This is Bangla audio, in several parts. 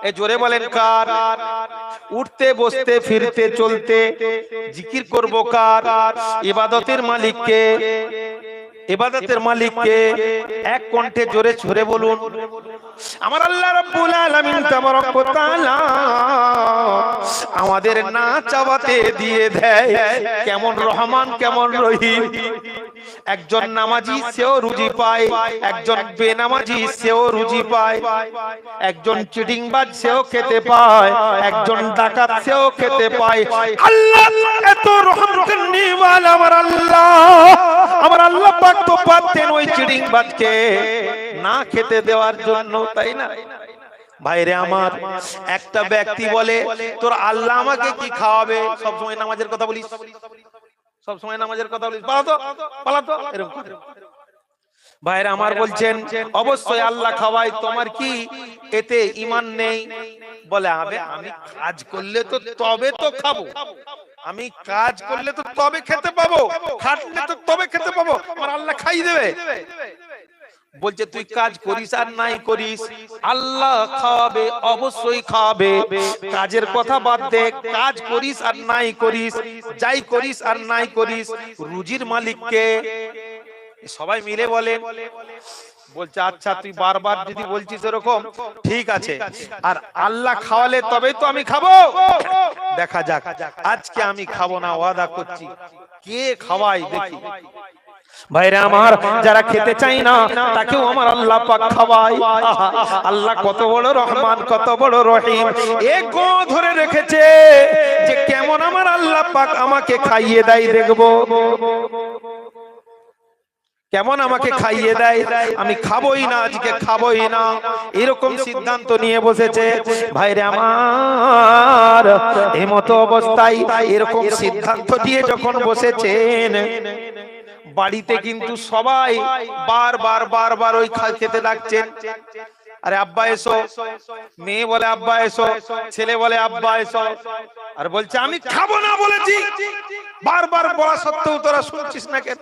এ জোরে বলেন কার? উঠতে বসতে ফিরতে চলতে জিকির করব কার? ইবাদতের মালিককে। ইবাদতের মালিককে এক কণ্ঠে জোরে ছড়ে বলুন। আমার আল্লাহ রাব্বুল আলামিন তাবারক ওয়া তাআলা আমাদের না চাওয়াতে দিয়ে দেয়। কেমন রহমান, কেমন রহিম। একজন নামাজি সেও রুজি পায়, একজন বেনামাজি সেও রুজি পায়, একজন চিটিংবাজ সেও খেতে পায়, একজন ডাকাত সেও খেতে পায়। আল্লাহ এত রহম করনেওয়ালা আমার আল্লাহ পাক তো পারতেন ওই চিটিংবাজকে না খেতে দেওয়ার জন্য, তাই না? ভাইরে আমার, একটা ব্যক্তি বলে তোর আল্লাহ আমাকে কি খাওয়াবে? সব সময় নামাজের কথা বলিস, সব সময় নামাজের কথা বলিস, পালাতো এরকম। ভাইরে আমার বলছেন অবশ্যই আল্লাহ খাওয়ায়, তোমার কি এতে ঈমান নেই? বলে আবে আমি কাজ করলে তো তবে তো খাবো, আমি কাজ করলে তো তবে খেতে পাবো, খাটলে তো তবে খেতে পাবো, আমার আল্লাহ খাইয়ে দেবে। বলছে তুই কাজ করিস আর নাই করিস, আল্লাহ খাওয়াবে, অবশ্যই খাওয়াবে। কাজের কথা বাদ দে, কাজ করিস আর নাই করিস, যাই করিস আর নাই করিস, রুজির মালিককে। সবাই মিলে বলে, বলছে আচ্ছা তুই বারবার যদি বলছিস এরকম ঠিক আছে, আর আল্লাহ খাওয়ালে তবেই তো আমি খাবো। দেখা যাক, আজকে আমি খাবো না, ওয়াদা করছি। কে খাওয়াই দেখি। ভাইরা আমার, যারা খেতে চাই না তাকেও আমার আল্লাহ পাক খাওয়ায়। আল্লাহ কত বড় রহমান, কত বড় রহিম। এক গো ধরে রেখেছে যে কেমন আমার আল্লাহ পাক আমাকে খাইয়ে দেয়, দেখবো কেমন আমাকে খাইয়ে দেয়। আমি খাবোই না, আজকে খাবোই না, এরকম সিদ্ধান্ত নিয়ে বসেছে। ভাইরে আমার, এমতো অবস্থায় এরকম সিদ্ধান্ত নিয়ে যখন বসেছেন, বাড়িতে কিন্তু সবাই বারবার ওই খেতে ডাকছেন। আরে আব্বা এসো, মেয়ে বলে আব্বা এসো, ছেলে বলে আব্বা এসো, আর বলছে আমি খাবো না বলেছি। বারবার বলা সত্ত্বেও তোরা শুনছিস না কেন?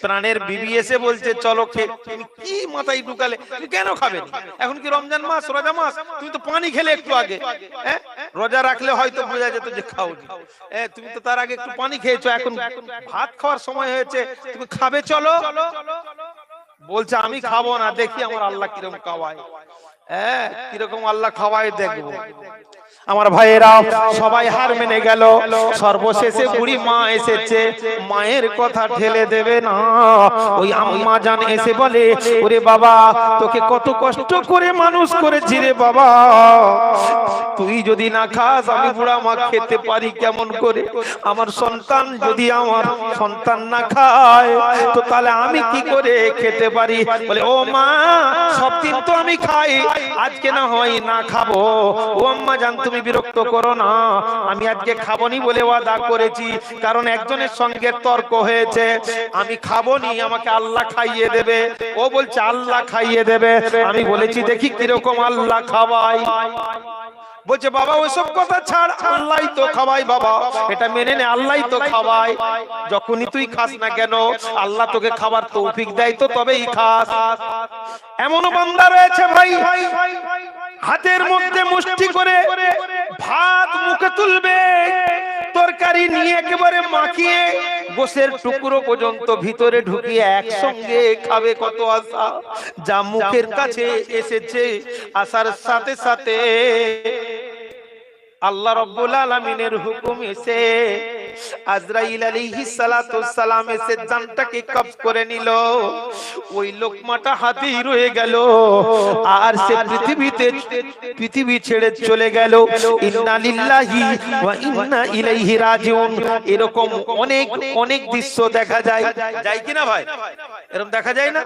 প্রাণের বিবি এসে বলছে চলো খেয়ে। কি মাথায় ঢুকালে, কেন খাবেন? এখন কি রমজান মাস, রোজা মাস? তুমি তো পানি খেলে একটু আগে, রোজা রাখলে হয়তো বোঝা যেত যে খাওনি, তুমি তো তার আগে একটু পানি খেয়েছো, এখন ভাত খাওয়ার সময় হয়েছে, তুমি খাবে চলো। বলছে আমি খাবো না, দেখি আমার আল্লাহ কিরকম খাওয়ায়। কিরকম আল্লাহ খাওয়ায় দেখবো। আমার ভাইয়েরা সবাই হার মেনে গেল। সর্বশেষে বুড়ি মা এসেছে, মায়ের কথা ঠেলে দেবে না। ওই আম্মা জান এসে বলে ওরে বাবা, তোকে কত কষ্ট করে মানুষ করেছি রে বাবা, তুই যদি না খাস আমি বুড়া মা খেতে পারি কেমন করে? আমার সন্তান যদি আমার সন্তান না খায় তো তাহলে আমি কি করে খেতে পারি? বলে ও মা, সব দিন তো আমি খাই, আজকে না হয় না খাবো। ও আম্মা জান তুমি বিরক্ত করো না, আমি আজকে খাবনি বলে ওয়াদা করেছি, কারণ একজনের সঙ্গে তর্ক হয়েছে। আমি খাবনি, আমাকে আল্লাহ খাইয়ে দেবে। ও বলছে আল্লাহ খাইয়ে দেবে। আমি বলেছি দেখি কিরকম আল্লাহ খাওয়ায়। বলছে বাবা ওইসব কথা ছাড়, আল্লাহই তো খাওয়ায় বাবা, এটা মেনে নে, আল্লাহই তো খাওয়ায়। যখনই তুই খাস না কেন, আল্লাহ তোকে খাবার তৌফিক দেয় তো তবেই খাস। এমনও বান্দা রয়েছে ভাই, হাতের মধ্যে মুষ্টি করে ভাত মুখে তুলবে, তরকারি নিয়ে একেবারে মাখিয়ে গোশের টুকরো পর্যন্ত ভিতরে ঢুকিয়ে একসঙ্গে খাবে। কত আশা, যা মুখের কাছে এসেছে, আসার সাথে সাথে আল্লাহ রাব্বুল আলামিনের হুকুম এসে আজরাইল আলাইহিস সালাতু ওয়াস সালাম এসে জানটাকে কবজ করে নিল। ওই লোকমাটা হাতেই রয়ে গেল, আর সে পৃথিবী ছেড়ে চলে গেল। ইন্না লিল্লাহি ওয়া ইন্না ইলাইহি রাজিউন। এরকম অনেক অনেক দৃশ্য দেখা যায়, যায় কিনা ভাই? এরকম দেখা যায় না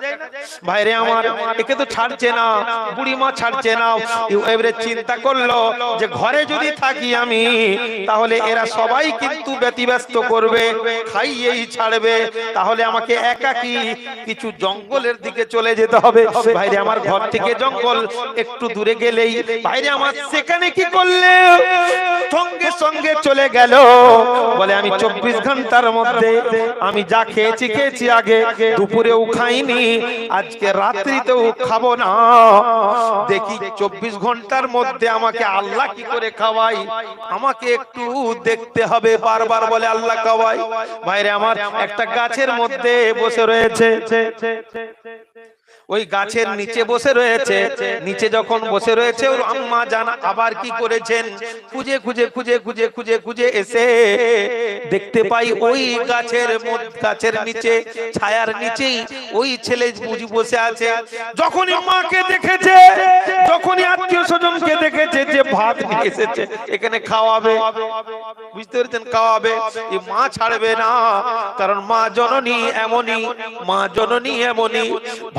ভাইরে আমার? একে তো ছাড়ছে না, বুড়ি মা ছাড়ছে না। এবারে চিন্তা করলো যে ঘরে যদি থাকি আমি, তাহলে এরা সবাই কিন্তু ব্যতিব্যস্ত করবে, খাইয়েই ছাড়বে, তাহলে আমাকে একাকী কিছু জঙ্গলের দিকে চলে যেতে হবে। ভাইরে আমার, ঘর থেকে জঙ্গল একটু দূরে গেলেই, ভাইরে আমার, সেখানে কি করলে সঙ্গে সঙ্গে চলে গেল। বলে আমি 24 ঘন্টার মধ্যে আমি যা খেয়েছি খেয়েছি, আগে দুপুরেও খাইনি, আজকে রাত্রিতেও খাবো না। দেখি 24 ঘন্টার মধ্যে আমাকে আল্লাহ কি করে খাওয়াই, আমাকে একটু দেখতে হবে। বারবার বলে আল্লাহ খাওয়াই। ভাইরে আমার, একটা গাছের মধ্যে বসে রয়েছে, ওই গাছের নিচে বসে রয়েছে। নিচে যখন বসে রয়েছে, ওর আম্মা জান আবার কি করেছেন, খুঁজে খুঁজে খুঁজে খুঁজে খুঁজে খুঁজে এসে দেখতে পাই ওই গাছের নিচে, ছায়ার নিচেই ওই ছেলে বুঝি বসে আছে। যখনই মাকে দেখেছে, যখনই আত্মীয় স্বজনকে দেখেছে যে ভাত নিয়ে এসেছে, এখানে খাওয়াবে, বুঝতে পেরেছেন, খাওয়াবে, এই মা ছাড়বে না। কারণ মা জননী এমনই, মা জননী এমনই,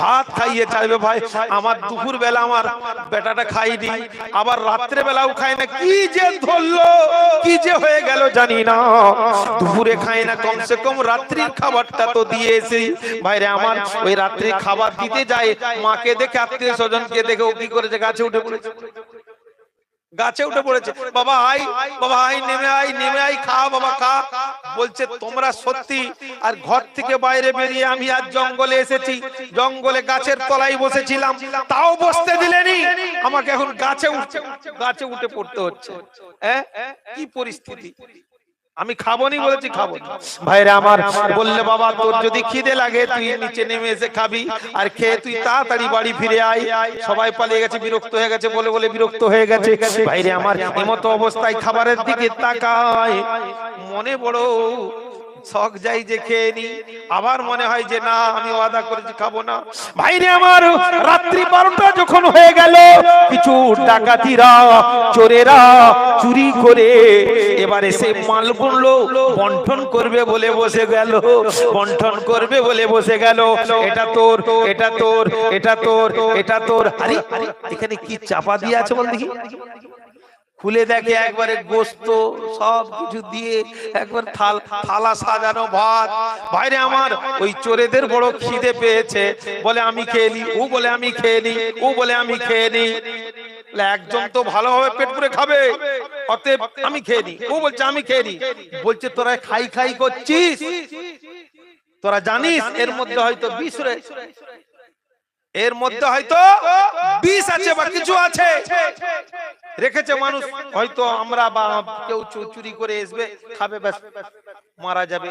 ভাত খাইয়ে চাইবে। ভাই আমার দুপুর বেলা আমার বেটাটা খাইনি, আবার রাত্রে বেলাও খায় না, কি যে ধরলো, কি যে হয়ে গেল জানি না। দুপুরে খায় না, কমসে কম রাত্রির খাবারটা তো দিয়েছি। ভাইরে আমার, ওই রাত্রির খাবার দিতে যায়, মাকে দেখে, আত্মীয় স্বজনকে দেখে ও কি করেছে, গাছে উঠে পড়েছে, গাছে উঠে পড়েছে। বাবা আই, বাবা আই, নেমে আই, নেমে আই, খা বাবা খা। বলছে তোমরা সত্যি, আর ঘর থেকে বাইরে বেরিয়ে আমি আজ জঙ্গলে এসেছি, জঙ্গলে গাছের তলায় বসেছিলাম, তাও বসতে দিলেনি, আমাকে এখন গাছে উঠে পড়তে হচ্ছে। কি পরিস্থিতি, আমি খাবনি বলেছি, খাবো না। ভাইরা আমার, বললে বাবা তোর যদি খিদে লাগে তুই নিচে নেমে এসে খাবি, আর খেয়ে তুই তাড়াতাড়ি বাড়ি ফিরে আয়। সবাই পালিয়ে গেছে, বিরক্ত হয়ে গেছে, বলে বলে বিরক্ত হয়ে গেছে। ভাইরে আমার, এমতো অবস্থায় খাবারের দিকে তাকায়, মনে বড় শখ যাই যে খেয়ে নি, আবার মনে হয় যে না আমি ওয়াদা করেছি খাবো না। ভাইরে আমার, রাত্রি 12টা যখন হয়ে গেল, কিছু ডাকাতিরা, চোরেরা চুরি করে এবারে সে মালগুলো বন্টন করবে বলে বসে গেল, বন্টন করবে বলে বসে গেল। এটা তোর, এটা তোর, এটা তোর, এটা তোর। আরে এখানে কি চাপা দিয়ে আছে বল দেখি। খুলে দেখে একবারে গোস্ত সব কিছু দিয়ে একবার থালা সাজানো ভাত। ভাইরে আমার, ওই চোরেদের বড় খিদে পেয়েছে, বলে আমি খেয়ে নি, ও বলে আমি খেয়ে নি, ও বলে আমি খেয়ে নি। একজন তো ভালোভাবে পেট পুরে খাবে, অতএব আমি খেয়ে নি, ও বলছে আমি খেয়ে নি। বলছে তোরা খাই খাই করছিস, তোরা জানিস এর মধ্যে হয়তো বিষ রয়েছে, এর মধ্যে হয়তো বিষ আছে বা কিছু আছে রেখেছে মানুষ, হয়তো আমরা বা কেউ চুরি করে আসবে খাবে, ব্যাস মারা যাবে,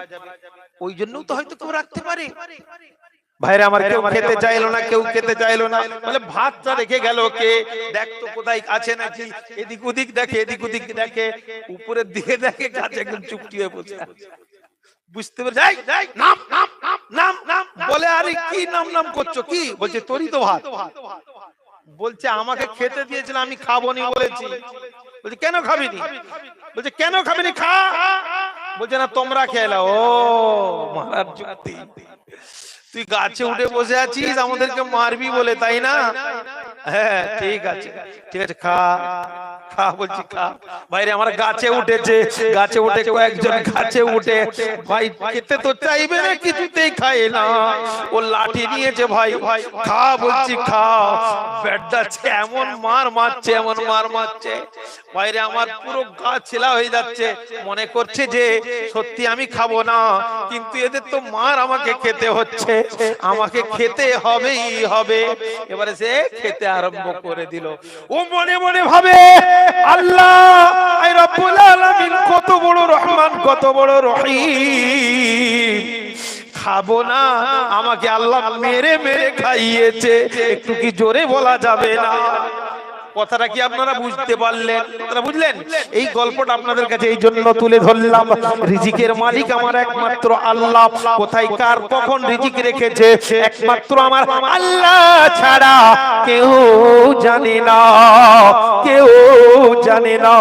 ওই জন্যও তো হয়তো কেউ রাখতে পারে। ভাইরা আমার, কেউ খেতে চাইলো না, কেউ খেতে চাইলো না, বলে ভাতটা রেখে গেল কে, দেখ তো কোথায় আছে নাকি। এদিক ওদিক দেখে, এদিক ওদিক দেখে, উপরের দিকে দেখে, গাছে একদম চুপটি হয়ে বসে আছে। বুঝতে পেরেছি, নাম নাম নাম নাম বলে, আরে কি নাম নাম করছো কি? বলছে তোরই তো ভাত। বলছে আমাকে খেতে দিয়েছিল, আমি খাবো নি বলেছি। বলছে কেন খাবিনি? বলছে কেন খাবিনি, খা। বলছে না তোমরা খেয়ে নাও। ও মহারাজ যুক্তি, তুই গাছে উঠে বসে আছিস, আমাদেরকে মারবি বলে, তাই না? হ্যাঁ ঠিক আছে, ঠিক আছে, খা খা। বলছি খা। ভাইরে আমার, গাছে উঠেছে, গাছে উঠে কয়েকজন গাছে উঠে, ভাই খেতে তো চাইবে না, কিছুতেই খায় না। ও লাঠি নিয়েছে, ভাই খা। বলছি খা। বেডাচ্ছে, এমন মার মারছে, এমন মার মারছে, ভাইরে আমার পুরো গা ছেলা হয়ে যাচ্ছে। মনে করছে যে সত্যি আমি খাবো না, কিন্তু এদের তো মার আমাকে খেতে হচ্ছে, আমাকে খেতে হবেই হবে। এবারে সে খেতে আরম্ভ করে দিল। ও মনে মনে ভাবে, আল্লাহ আই রব্বুল আলামিন কত বড় রহমান, কত বড় রহিম, খাবো না, আমাকে আল্লাহ মেরে মেরে খাইয়েছে। একটু কি জোরে বলা যাবে না? কথাটা কি আপনারা বুঝতে পারলেন? আপনারা বুঝলেন? এই গল্পটা আপনাদের কাছে এই জন্য তুলে ধরলাম। রিজিকের মালিক আমার একমাত্র আল্লাহ। কোথায় কার কখন রিজিক রেখেছে একমাত্র আমার আল্লাহ ছাড়া কেউ জানে না, কেউ জানে না।